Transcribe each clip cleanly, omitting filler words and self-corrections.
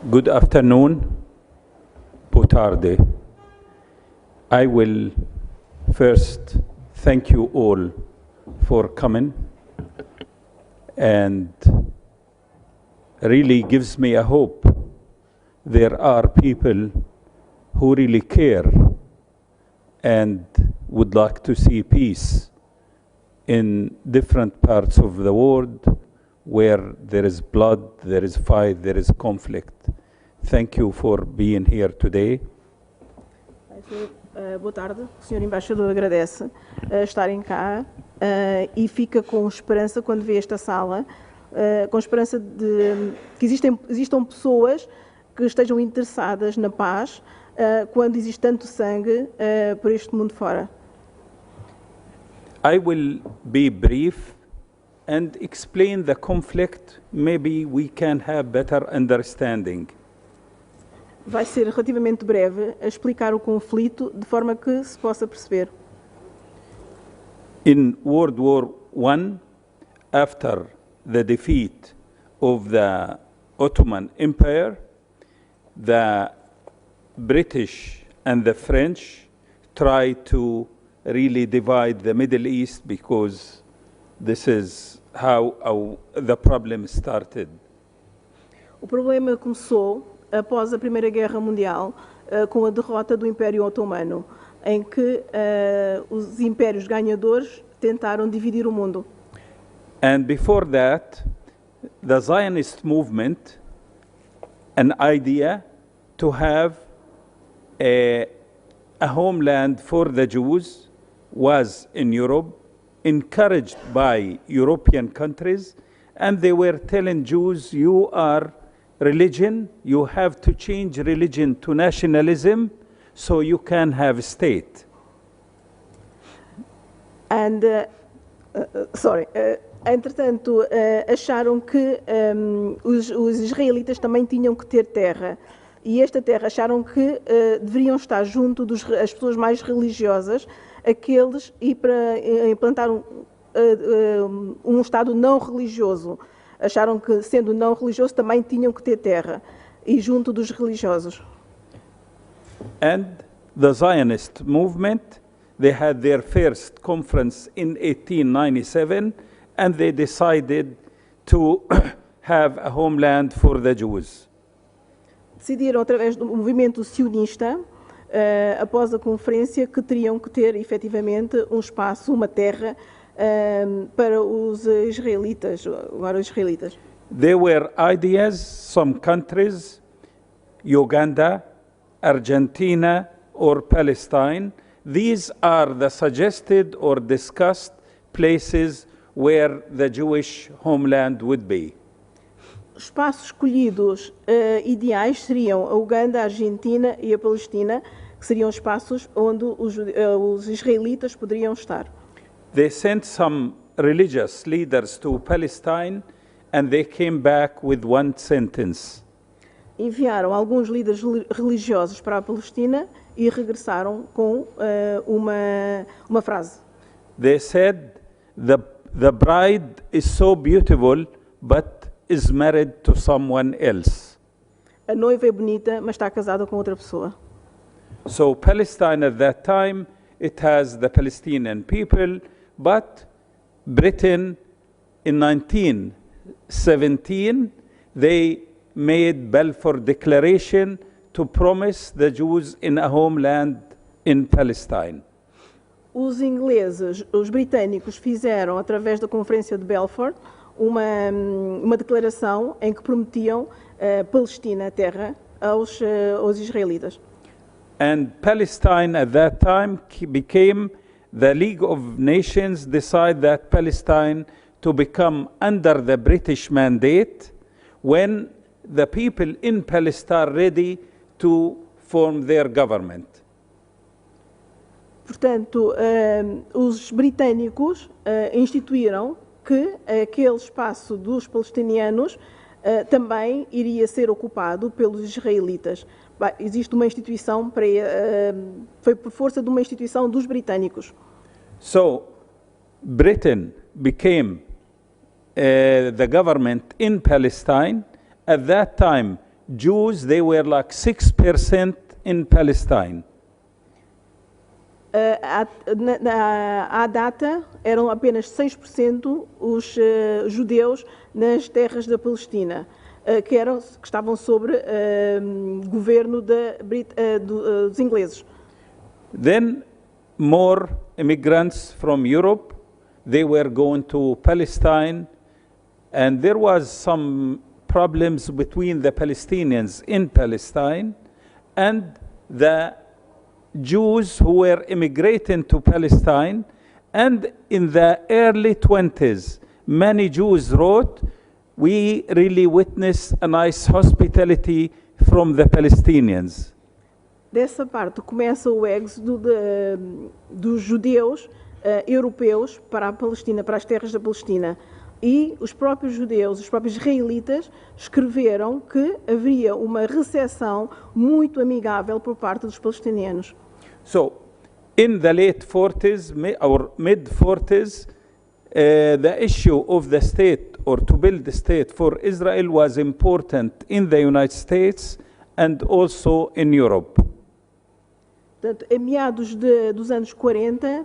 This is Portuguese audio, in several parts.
Good afternoon, boa tarde. I will first thank you all for coming, and really gives me a hope. There are people who really care and would like to see peace in different parts of the world where there is blood, there is fight, there is conflict. Thank you for being here today. Boa tarde, o Sr. Embaixador agradece estarem cá e fica com esperança quando vê esta sala, com esperança de que existam pessoas que estejam interessadas na paz quando existe tanto sangue por este mundo fora. I will be brief and explain the conflict. Maybe we can have better understanding. Vai ser relativamente breve a explicar o conflito de forma que se possa perceber. In World War I, after the defeat of the Ottoman Empire, the British and the French tried to really divide the Middle East because this is how the problem started. O problema começou após a Primeira Guerra Mundial, com a derrota do Império Otomano, em que os impérios ganhadores tentaram dividir o mundo. And before that, the Zionist movement, an idea to have a homeland for the Jews, was in Europe, encouraged by European countries, and they were telling Jews, you are religion, you have to change religion to nationalism so you can have a state. And, entretanto, acharam que os israelitas também tinham que ter terra. E esta terra acharam que deveriam estar junto das pessoas mais religiosas, aqueles, e para implantar um Estado não religioso. Acharam que, sendo não religioso, também tinham que ter terra, e junto dos religiosos. And the Zionist movement, they had their first conference in 1897, and they decided to have a homeland for the Jews. Decidiram, através do movimento sionista, após a conferência, que teriam que ter, efetivamente, um espaço, uma terra, para os israelitas, agora os israelitas. There were ideas, some countries, Uganda, Argentina, or Palestine. These are the suggested or discussed places where the Jewish homeland would be. Espaços escolhidos ideais seriam a Uganda, a Argentina e a Palestina, que seriam espaços onde os israelitas poderiam estar. They sent some religious leaders to Palestine, and they came back with one sentence. Enviaram alguns líderes religiosos para a Palestina e regressaram com uma frase. They said, the bride is so beautiful, but is married to someone else. A noiva é bonita, mas está casada com outra pessoa. So Palestine at that time, it has the Palestinian people, but Britain in 1917, they made Balfour Declaration to promise the Jews in a homeland in Palestine. Os ingleses, os britânicos, fizeram, através da Conferência de Balfour, uma declaração em que prometiam Palestina, a terra, aos israelitas. And Palestine at that time became the League of Nations decide that Palestine to become under the British mandate when the people in Palestine are ready to form their government. Portanto, os britânicos instituíram que aquele espaço dos palestinianos também iria ser ocupado pelos israelitas. Existe uma instituição foi por força de uma instituição dos britânicos. So Britain became the government in Palestine. At that time, Jews, they were like 6% in Palestine. À data, eram apenas 6% os judeus nas terras da Palestina, que estavam sobre governo dos ingleses. Then more immigrants from Europe, they were going to Palestine, and there was some problems between the Palestinians in Palestine and the Jews who were immigrating to Palestine. And in the early 20s, many Jews wrote, we really witnessed a nice hospitality from the Palestinians. Dessa parte começa o êxodo dos judeus europeus para a Palestina, para as terras da Palestina. E os próprios judeus, os próprios israelitas, escreveram que haveria uma recepção muito amigável por parte dos palestinianos. So, in the late 40s or mid 40s, the issue of the state or to build the state for Israel was important in the United States and also in Europe. Portanto, em meados dos anos 40,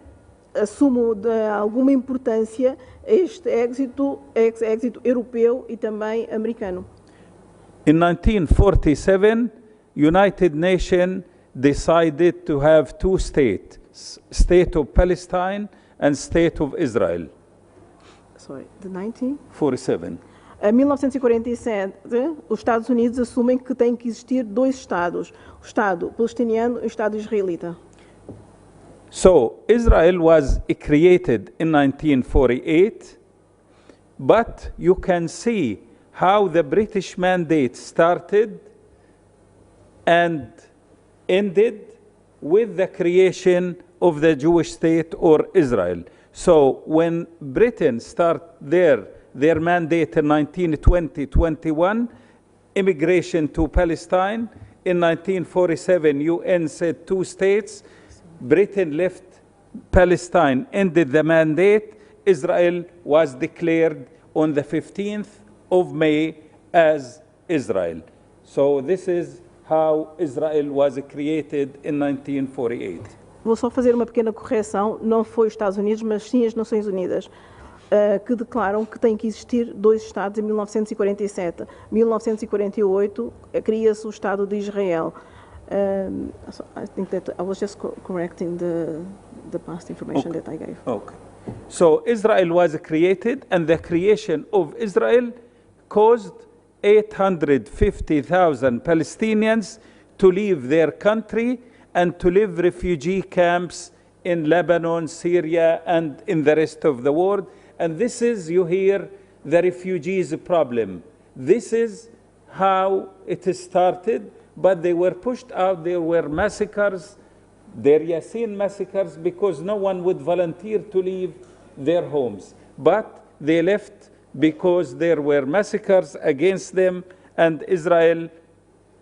assumo alguma importância este êxito europeu e também americano. In 1947, United Nations decided to have two states, State of Palestine and State of Israel. Sorry, the 19? 47. Em 1947, os Estados Unidos assumem que tem que existir dois Estados, o Estado palestiniano e o Estado israelita. So, Israel was created in 1948, but you can see how the British mandate started and ended with the creation of the Jewish state or Israel. So when Britain started their mandate in 1920-21, immigration to Palestine, in 1947 UN said two states, Britain left Palestine, ended the mandate, Israel was declared on the 15th of May as Israel. So this is how Israel was created in 1948. Vou só fazer uma pequena correção, não foi os Estados Unidos, mas sim as Nações Unidas, que declaram que tem que existir dois Estados em 1947. Em 1948, cria-se o Estado de Israel. I think that I was just correcting the past information that I gave. Okay. So Israel was created, and the creation of Israel caused 850,000 Palestinians to leave their country and to live refugee camps in Lebanon, Syria, and in the rest of the world. And this is, you hear, the refugees problem. This is how it started, but they were pushed out. There were massacres, their Yassin massacres, because no one would volunteer to leave their homes. But they left because there were massacres against them, and Israel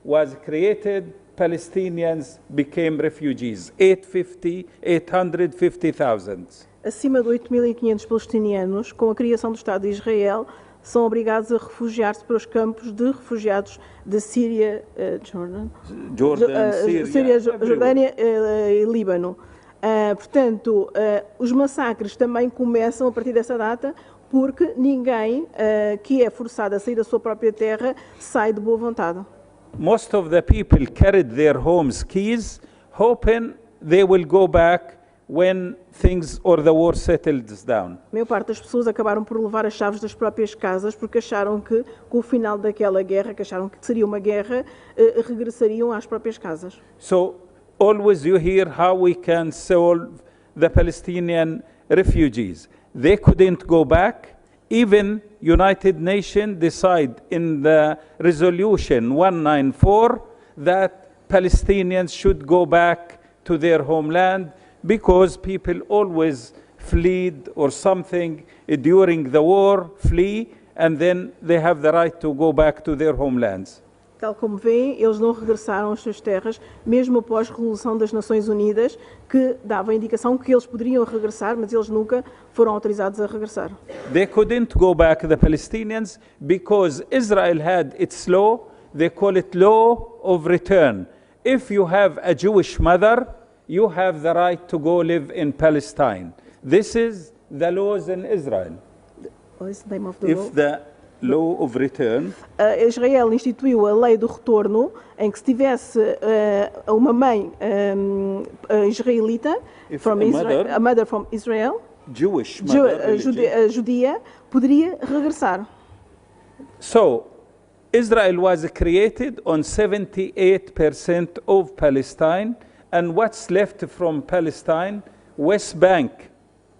was created. Palestinians became refugees, 850,000. Acima de 8.500 palestinianos, com a criação do Estado de Israel, são obrigados a refugiar-se para os campos de refugiados da Síria, Síria, Jordânia e Líbano. Portanto, os massacres também começam a partir dessa data, porque ninguém que é forçado a sair da sua própria terra sai de boa vontade. Most of the people carried their homes keys, hoping they will go back when things or the war settles down. A maior parte das pessoas acabaram por levar as chaves das próprias casas porque acharam que, com o final daquela guerra, que acharam que seria uma guerra, regressariam às próprias casas. So always you hear how we can solve the Palestinian refugees. They couldn't go back. Even United Nations decide in the resolution 194 that Palestinians should go back to their homeland, because people always fled or something during the war, flee, and then they have the right to go back to their homelands. Tal como veem, eles não regressaram às suas terras, mesmo após a resolução das Nações Unidas, que dava a indicação que eles poderiam regressar, mas eles nunca foram autorizados a regressar. They couldn't go back, the Palestinians, because Israel had its law they call it law of return. If you have a Jewish mother, you have the right to go live in Palestine. This is the laws in Israel. What is the name of the law? If the law of return, Israel instituiu a lei do retorno, em que se tivesse uma mãe israelita, If from a Israel, mother- a mother from Israel, Jewish mother, religion. judia, poderia regressar. So, Israel was created on 78% of Palestine, and what's left from Palestine? West Bank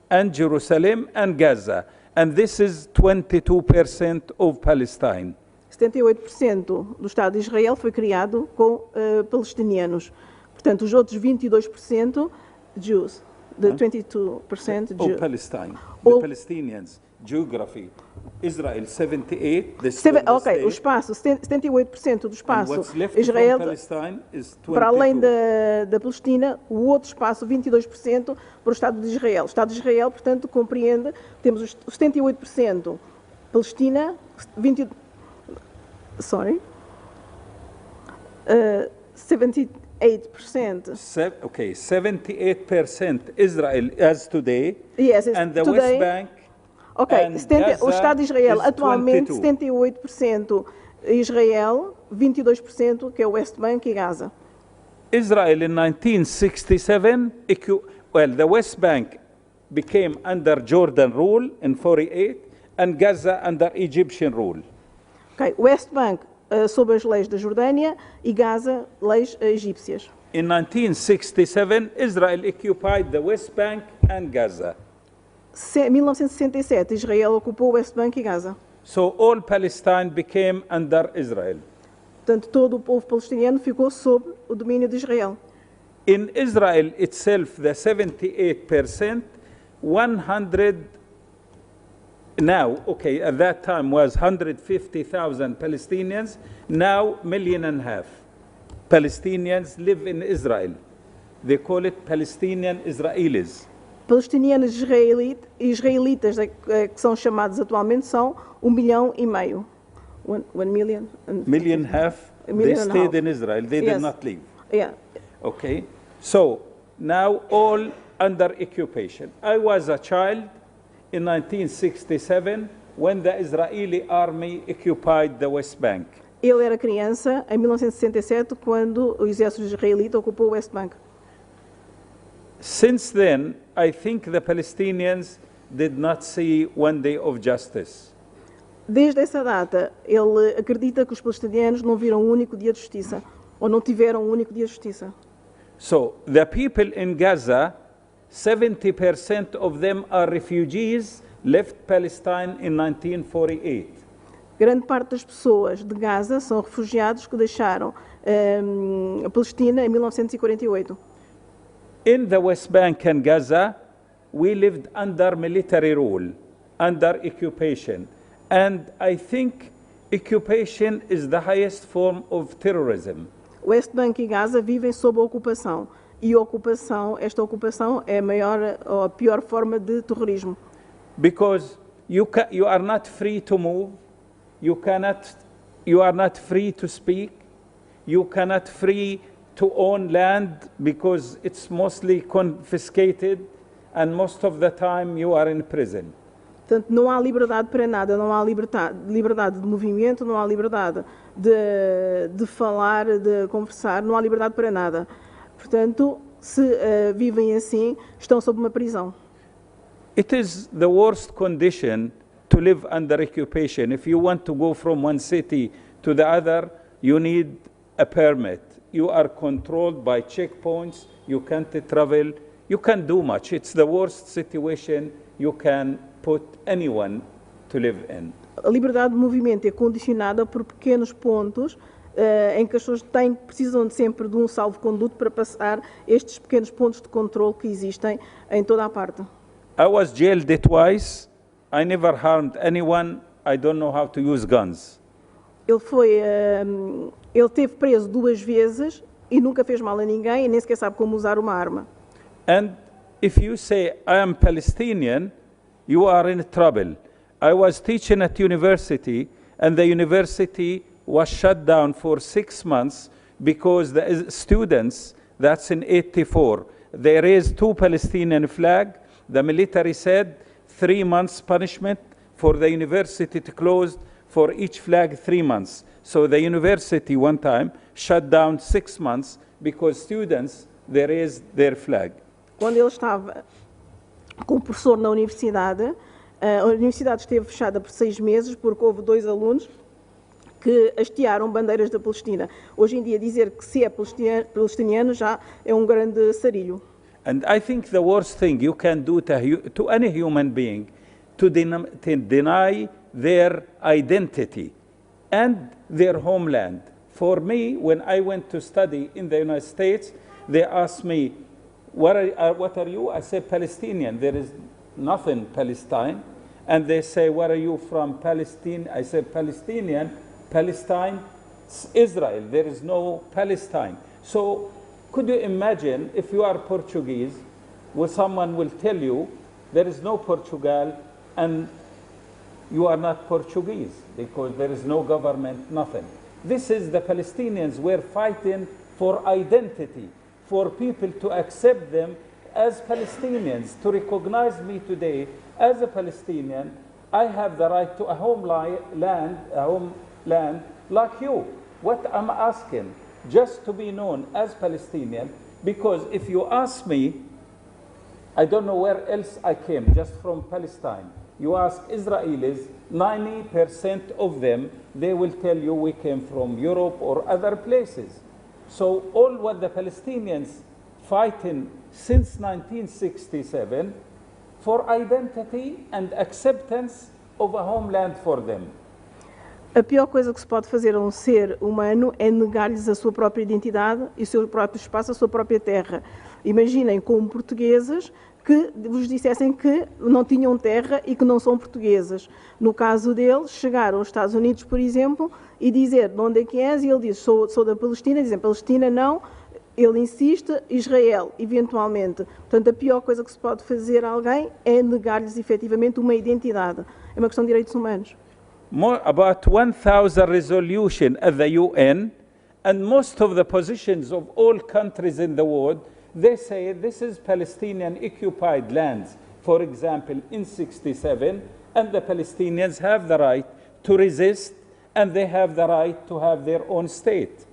and Jerusalem and Gaza. And this is 22% of Palestine. 78% do Estado de Israel foi criado com palestinianos. Portanto, os outros 22% Jews. The 22% Of Jews. Palestine. All- The Palestinians, geography. Israel 78, the Ok, o espaço, 78% do and espaço what's left Israel, from Palestine is 22. para além da Palestina, o outro espaço, 22%, para o Estado de Israel. O Estado de Israel, portanto, compreende, temos os 78% Palestina, 78%. 78% Israel as today, Yes, it's and the today. West Bank. Ok, and 70, o Gaza Estado de Israel is atualmente 22. 78% Israel, 22% que é o West Bank e Gaza. Israel in 1967, the West Bank became under Jordan rule in 48, and Gaza under Egyptian rule. Ok, West Bank sob as leis da Jordânia e Gaza, leis egípcias. In 1967, Israel occupied the West Bank and Gaza. 1967, Israel ocupou o West Bank e Gaza. So all Palestine became under Israel. Portanto, todo o povo palestiniano ficou sob o domínio de Israel. In Israel itself, the 78%, 100 now, okay, at that time was 150,000 Palestinians, now 1.5 million Palestinians live in Israel. They call it Palestinian Israelis. Palestinianos israelitas, que são chamados atualmente, são 1,5 milhão. 1 million. 1.5 million, A they million and a stayed half. in Israel. They Yes. did not leave. Yeah. Okay, so now all under occupation. I was a child in 1967 when the Israeli army occupied the West Bank. Ele era criança em 1967, quando o exército israelita ocupou o West Bank. Since then, I think the Palestinians did not see one day of justice. Desde essa data, ele acredita que os palestinianos não viram um único dia de justiça, ou não tiveram um único dia de justiça. So the people in Gaza, 70% of them are refugees, left Palestine in 1948. Grande parte das pessoas de Gaza são refugiados que deixaram a Palestina em 1948. In the West Bank and Gaza, we lived under military rule, under occupation. And I think occupation is the highest form of terrorism. West Bank e Gaza vivem sob a ocupação. E esta ocupação é a maior ou a pior forma de terrorismo. Because you are not free to move, you are not free to speak, you cannot free to own land because it's mostly confiscated, and most of the time you are in prison. Portanto, não há liberdade para nada, não há liberdade de movimento, não há liberdade de falar, de conversar, não há liberdade para nada. Portanto, se vivem assim, estão sob uma prisão. It is the worst condition to live under occupation. If you want to go from one city to the other, you need a permit. You are controlled by checkpoints, you can't travel, you can't do much. It's the worst situation you can put anyone to live in. A liberdade de movimento é condicionada por pequenos pontos em que as pessoas precisam sempre de um salvo-conduto para passar estes pequenos pontos de controle que existem em toda a parte. I was jailed twice. I never harmed anyone. I don't know how to use guns. Ele teve preso 2 vezes e nunca fez mal a ninguém e nem sequer sabe como usar uma arma. And if you say, I am Palestinian, you are in trouble. I was teaching at university, and the university was shut down for 6 months because the students, that's in 84, they raised 2 Palestinian flags. The military said 3 months punishment for the university to close for each flag 3 months. So the university one time shut down 6 months because students, they raised their flag. Quando ele estava como professor na universidade, a universidade esteve fechada por 6 meses porque houve 2 alunos que hastearam bandeiras da Palestina. Hoje em dia dizer que se é palestiniano já é um grande sarilho. And I think the worst thing you can do to any human being to deny their identity and their homeland. For me, when I went to study in the United States, they asked me, what are you? I said, Palestinian. There is nothing Palestine. And they say, where are you from? Palestine. I said, Palestinian. Palestine, Israel. There is no Palestine. So could you imagine if you are Portuguese, where someone will tell you there is no Portugal and you are not Portuguese because there is no government, nothing. This is the Palestinians were fighting for identity, for people to accept them as Palestinians, to recognize me today as a Palestinian. I have the right to a homeland like you. What I'm asking, just to be known as Palestinian, because if you ask me, I don't know where else I came, just from Palestine. You ask Israelis, 90% of them, they will tell you we came from Europe or other places. So all what the Palestinians fighting since 1967 for identity and acceptance of a homeland for them. A pior coisa que se pode fazer a um ser humano é negar-lhes a sua própria identidade e o seu próprio espaço, a sua própria terra. Imaginem como portuguesas que vos dissessem que não tinham terra e que não são portuguesas. No caso deles, chegaram aos Estados Unidos, por exemplo, e dizer de onde é que és, e ele diz, sou da Palestina, dizem Palestina não, ele insiste, Israel, eventualmente. Portanto, a pior coisa que se pode fazer a alguém é negar-lhes efetivamente uma identidade. É uma questão de direitos humanos. About 1,000 resolutions at the UN, and most of the positions of all countries in the world, they say this is Palestinian occupied lands. For example, in 67, and the Palestinians have the right to resist, and they have the right to have their own state.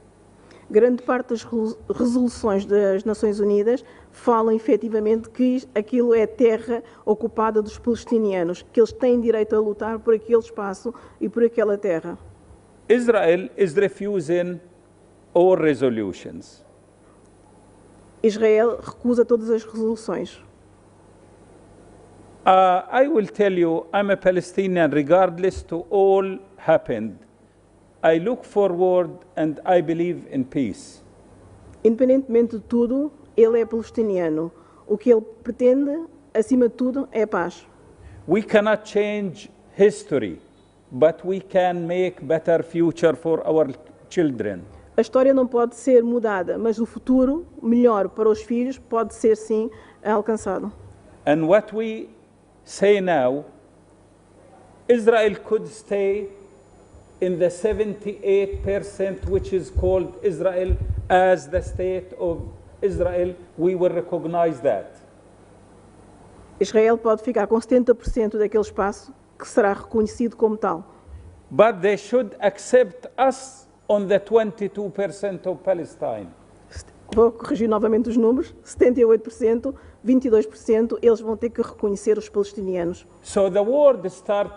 Grande parte das resoluções das Nações Unidas falam efetivamente que aquilo é terra ocupada dos palestinianos, que eles têm direito a lutar por aquele espaço e por aquela terra. Israel is refusing all resolutions. Israel recusa todas as resoluções. I will tell you, I'm a Palestinian regardless to all happened. I look forward and I believe in peace. Independentemente de tudo, ele é palestiniano. O que ele pretende, acima de tudo, é a paz. We cannot change history, but we can make better future for our children. A história não pode ser mudada, mas o futuro melhor para os filhos pode ser sim alcançado. And what we say now, Israel could stay in the 78% which is called Israel as the state of Israel. We will recognize that. Israel pode ficar com 70% daquele espaço que será reconhecido como tal. But they should accept us on the 22% of Palestine. Vou corrigir novamente os números, 78%, 22%, eles vão ter que reconhecer os palestinianos. So the world start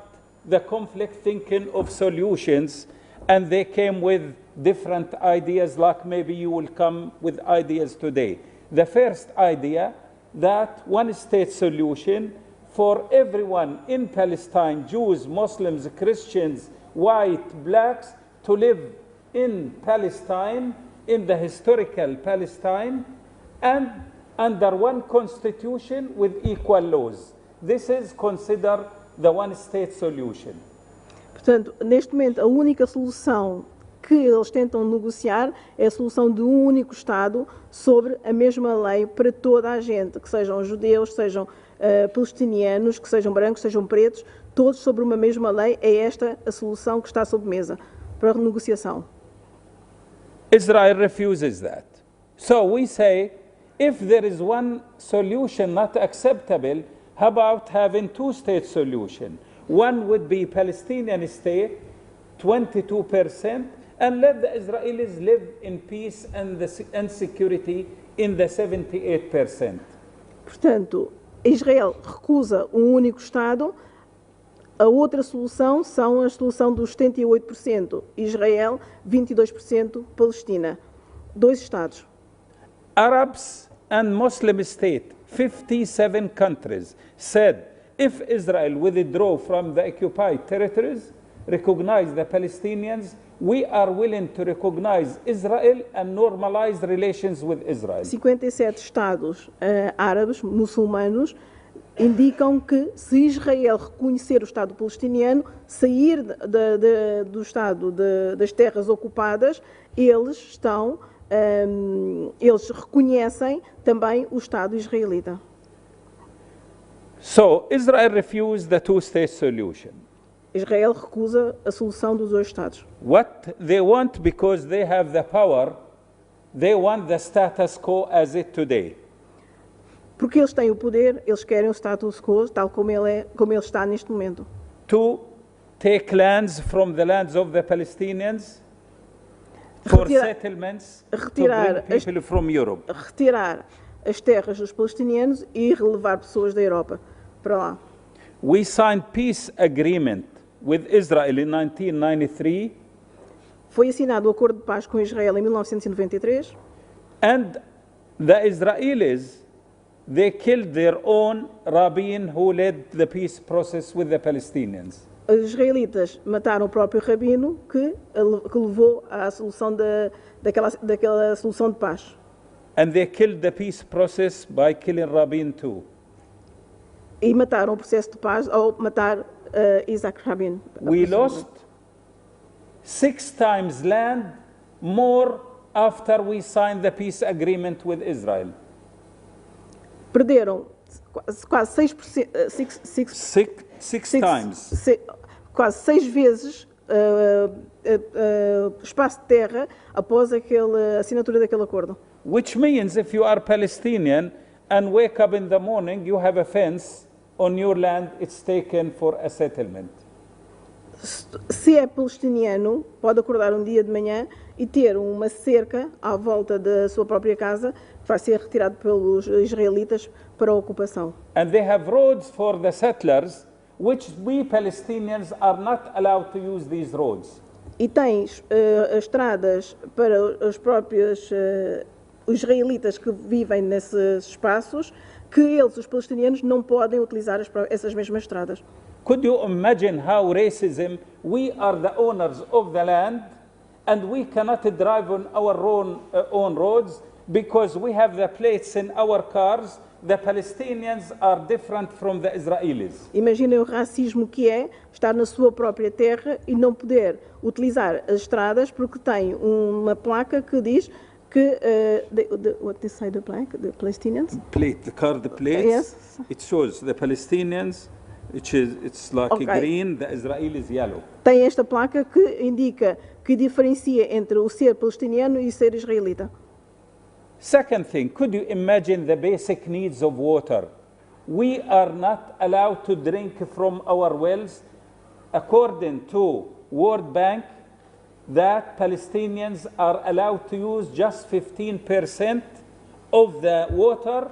the conflict thinking of solutions, and they came with different ideas, like maybe you will come with ideas today. The first idea, that one-state solution for everyone in Palestine, Jews, Muslims, Christians, white, blacks, to live in Palestine, in the historical Palestine, and under one constitution with equal laws. This is considered the one-state solution. Portanto, neste momento, a única solução que eles tentam negociar é a solução de um único Estado sobre a mesma lei para toda a gente, que sejam judeus, sejam palestinianos, que sejam brancos, sejam pretos, todos sobre uma mesma lei. É esta a solução que está sob mesa. para renegociação. Israel refuses that. So we say, if there is one solution not acceptable, how about having two-state solution? One would be Palestinian state, 22%, and let the Israelis live in peace and security in the 78%. Portanto, Israel recusa um único Estado. A outra solução são a solução dos 78%. Israel, 22%, Palestina. 2 Estados. Arabs and Muslim state, 57 countries, said if Israel withdraw from the occupied territories, recognize the Palestinians, we are willing to recognize Israel and normalize relations with Israel. 57 Estados árabes, muçulmanos, indicam que se Israel reconhecer o Estado palestiniano, sair do Estado das terras ocupadas, eles reconhecem também o Estado israelita. So Israel refused the two-state solution. Israel recusa a solução dos 2 Estados. What they want, because they have the power, they want the status quo as it today. Porque eles têm o poder, eles querem o status quo tal como ele está neste momento. To take lands from the lands of the Palestinians for settlements to bring people from Europe. Retirar as terras dos palestinianos e relevar pessoas da Europa para lá. We signed peace agreement with Israel in 1993. Foi assinado o acordo de paz com Israel em 1993. And the Israelis, they killed their own rabbin who led the peace process with the Palestinians. Os israelitas mataram o próprio rabino que levou à solução daquela solução de paz. And they killed the peace process by killing Rabin too. E mataram o processo de paz ao matar Isaac Rabin. We lost 6 times land more after we signed the peace agreement with Israel. Perderam quase 6%, Six times. Quase 6 vezes espaço de terra após a assinatura daquele acordo. Which means if you are Palestinian and wake up in the morning, you have a fence on your land, it's taken for a settlement. Se é palestiniano, pode acordar um dia de manhã e ter uma cerca à volta da sua própria casa que vai ser retirado pelos israelitas para a ocupação. And they have roads for the settlers, which we Palestinians are not allowed to use these roads. E tens estradas para os próprios os israelitas que vivem nesses espaços, que eles, os palestinianos, não podem utilizar essas mesmas estradas. Could you imagine how racism, we are the owners of the land and we cannot drive on our own roads because we have the plates in our cars. The Palestinians are different from the Israelis. Imaginem o racismo que é estar na sua própria terra e não poder utilizar as estradas porque tem uma placa que diz que what does say the plaque? The Palestinians? Plate, the car, the plates. Yes. It shows the Palestinians. It's like green, the Israelis yellow. Tem esta placa que indica, que diferencia entre o ser palestiniano e o ser israelita. Second thing, could you imagine the basic needs of water? We are not allowed to drink from our wells. According to World Bank, that Palestinians are allowed to use just 15% of the water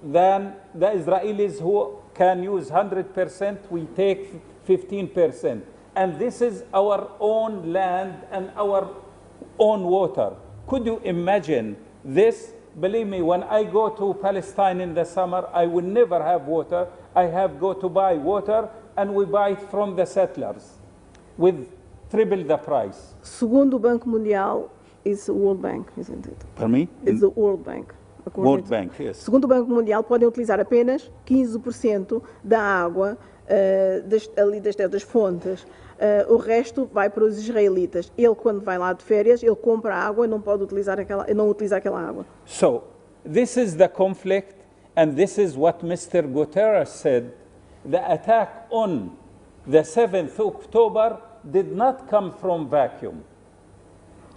than the Israelis who can use 100%, we take 15%. And this is our own land and our own water. Could you imagine this? Believe me, when I go to Palestine in the summer, I will never have water. I have go to buy water, and we buy it from the settlers with triple the price. Segundo o Banco Mundial, it's the World Bank, isn't it? Pardon me? It's the World Bank. World Bank, yes. Segundo o Banco Mundial, podem utilizar apenas 15% da água das fontes. O resto vai para os israelitas. Ele, quando vai lá de férias, ele compra água e não pode utilizar não utiliza aquela água. So, this is the conflict, and this is what Mr. Guterres said. The attack on the 7th October did not come from vacuum,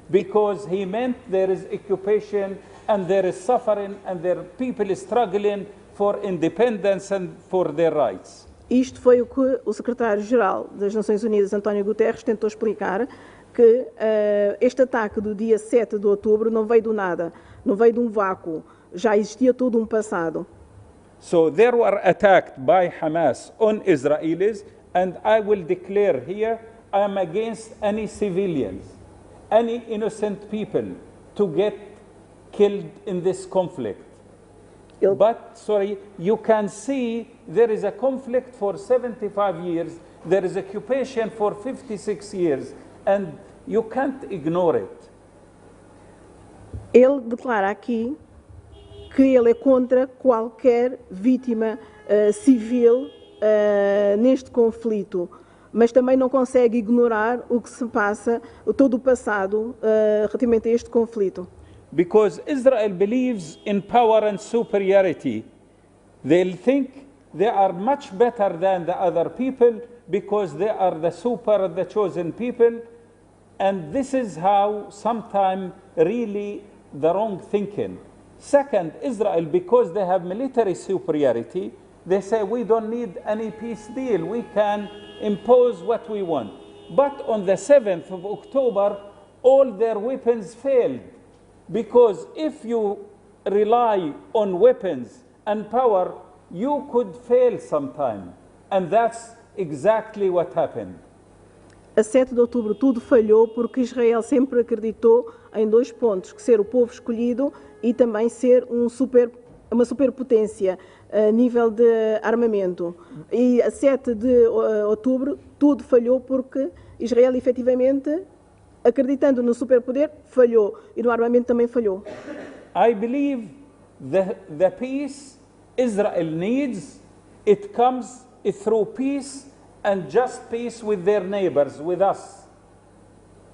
because he meant there is occupation and there is suffering and there are people struggling for independence and for their rights. Isto foi o que o secretário-geral das Nações Unidas, António Guterres, tentou explicar, que este ataque do dia 7 de outubro não veio do nada, não veio de um vácuo, já existia todo um passado. So they were attacked by Hamas on Israelis, and I will declare here, I am against any civilians, any innocent people to get killed in this conflict. But, sorry, you can see there is a conflict for 75 years, there is occupation for 56 years, and you can't ignore it. Ele declara aqui que ele é contra qualquer vítima civil neste conflito, mas também não consegue ignorar o que se passa, todo o passado relativamente a este conflito. Because Israel believes in power and superiority. They'll think they are much better than the other people because they are the super, the chosen people. And this is how sometimes really the wrong thinking. Second, Israel, because they have military superiority, they say we don't need any peace deal. We can impose what we want. But on the 7th of October, all their weapons failed. Because if you rely on weapons and power, you could fail sometime. And that's exactly what happened. A 7 de outubro tudo falhou porque Israel sempre acreditou em dois pontos, que ser o povo escolhido e também ser uma superpotência a nível de armamento. E a 7 de outubro tudo falhou porque Israel efetivamente, acreditando no superpoder, falhou. E no armamento também falhou. I believe the peace Israel needs, it comes through peace and just peace with their neighbors, with us,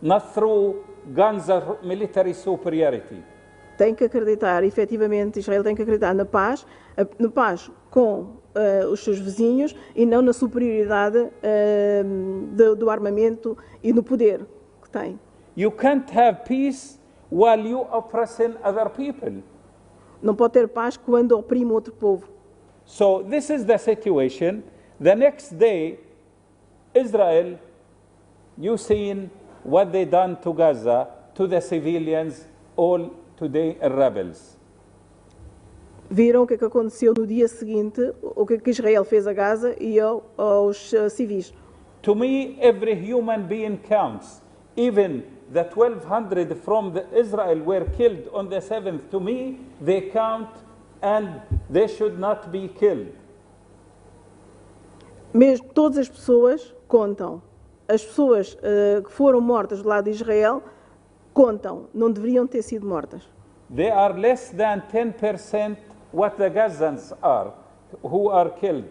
not through guns or military superiority. Tem que acreditar, efetivamente, Israel tem que acreditar na paz com os seus vizinhos e não na superioridade do armamento e no poder que tem. You can't have peace while you oppressing other people. Não pode ter paz quando oprime outro povo. So this is the situation. The next day, Israel, you seen what they done to Gaza, to the civilians, all today rebels. Viram o que aconteceu no dia seguinte, o que Israel fez a Gaza e aos civis. To me, every human being counts. Even the 1,200 from Israel were killed on the 7th. To me, they count and they should not be killed. Mesmo todas as pessoas contam. As pessoas que foram mortas do lado de Israel contam, não deveriam ter sido mortas. They are less than 10% what the Gazans are, who are killed.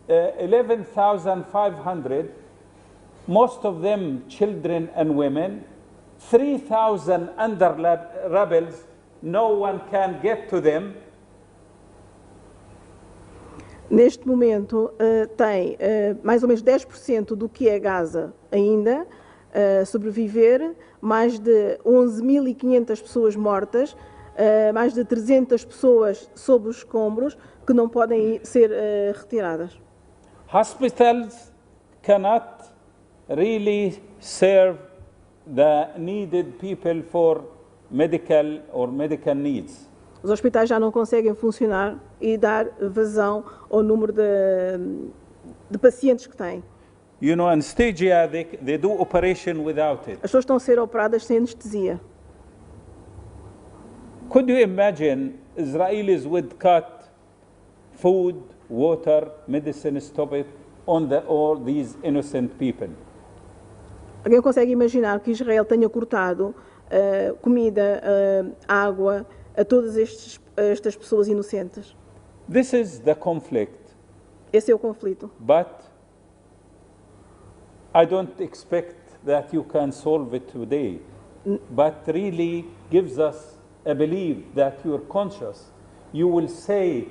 11,500, most of them children and women, 3,000 under rebels, no one can get to them. Neste momento tem mais ou menos 10% do que é Gaza ainda sobreviver, mais de 11.500 pessoas mortas, mais de 300 pessoas sob os escombros que não podem ser retiradas. Hospitals cannot really serve the needed people for medical needs. Os hospitais já não conseguem funcionar e dar vazão ao número de pacientes que têm. You know, anesthesia, they do operation without it. As pessoas estão a ser operadas sem anestesia. Could you imagine Israelis would cut food, water, medicine, stop it on all these innocent people? Alguém consegue imaginar que Israel tenha cortado comida, água a todas estas pessoas inocentes? This is the conflict. Esse é o conflito. But I don't expect that you can solve it today. But really gives us a belief that you're conscious. You will say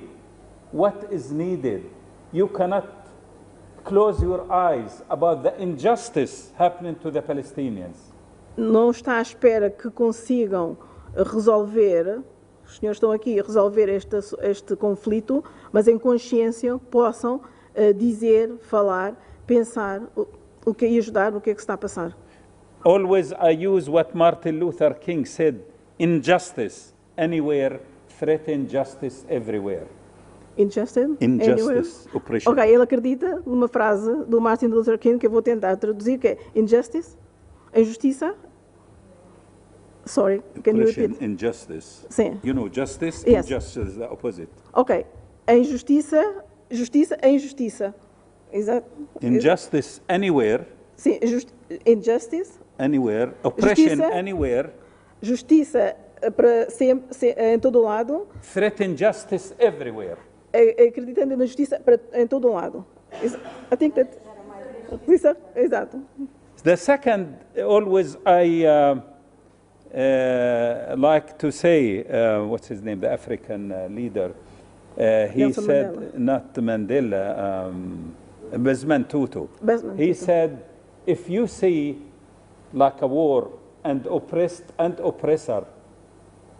what is needed. You cannot close your eyes about the injustice happening to the Palestinians. Não está à espera que consigam resolver, os senhores estão aqui a resolver este conflito, mas em consciência possam dizer, falar, pensar o que e ajudar no que é que se está a passar. Always I use what Martin Luther King said, injustice anywhere, threaten justice everywhere. Injustice? Injustice, oppression. Ok, ele acredita numa frase do Martin Luther King que eu vou tentar traduzir, que é injustice, injustiça. Sorry, can you Oppression, repeat? injustice. Sim. You know, justice, Yes. injustice is the opposite. Ok, a injustiça, justiça, a injustiça. Exato. Injustice anywhere, Sim, injustice, anywhere, oppression Justiça. anywhere, justiça para sempre, em todo o lado, threaten justice everywhere. acreditando na justiça em todo um lado. I think that, exato. The second, always I like to say, what's his name, the African leader, he Nelson said, Mandela. not Mandela, Desmond Tutu. Desmond He Tutu. said, if you see like a war and oppressed and oppressor,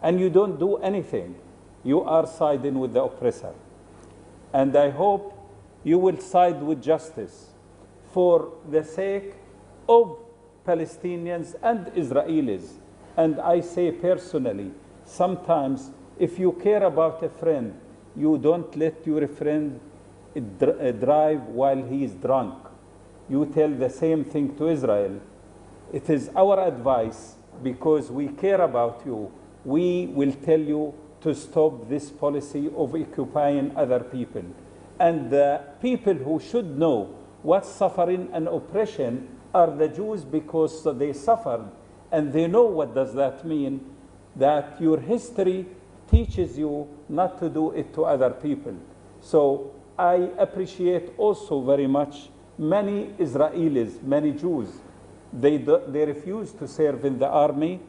and you don't do anything, you are siding with the oppressor. And I hope you will side with justice for the sake of Palestinians and Israelis. And I say personally, sometimes if you care about a friend, you don't let your friend drive while he is drunk. You tell the same thing to Israel. It is our advice, because we care about you, we will tell you to stop this policy of occupying other people. And the people who should know what's suffering and oppression are the Jews, because they suffered and they know what does that mean, that your history teaches you not to do it to other people. So I appreciate also very much many Israelis, many Jews, they refuse to serve in the army.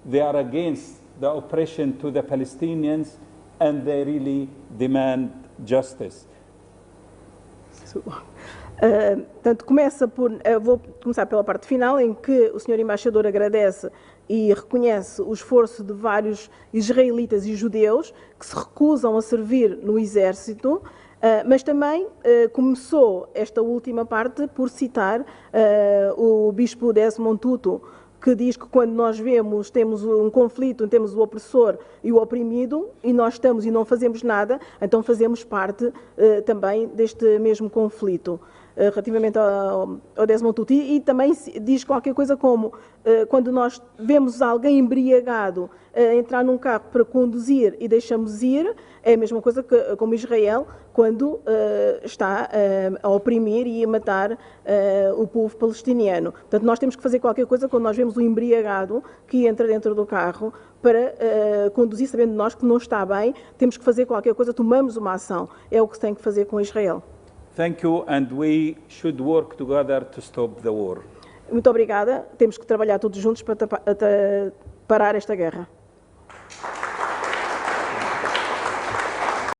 They are against the oppression to the Palestinians, and they really demand justice. Portanto, vou começar pela parte final, em que o Sr. Embaixador agradece e reconhece o esforço de vários israelitas e judeus que se recusam a servir no exército, mas também começou esta última parte por citar o bispo Desmond Tutu, que diz que quando nós temos um conflito, temos o opressor e o oprimido, e nós estamos e não fazemos nada, então fazemos parte também deste mesmo conflito. Relativamente ao Desmond Tutu, e também diz qualquer coisa como, quando nós vemos alguém embriagado entrar num carro para conduzir e deixamos ir, é a mesma coisa como Israel, quando está a oprimir e a matar o povo palestiniano. Portanto, nós temos que fazer qualquer coisa quando nós vemos um embriagado que entra dentro do carro para conduzir, sabendo nós que não está bem, temos que fazer qualquer coisa, tomamos uma ação. É o que se tem que fazer com Israel. Thank you, and we should work together to stop the war. Muito obrigada. Temos que trabalhar todos juntos para parar esta guerra.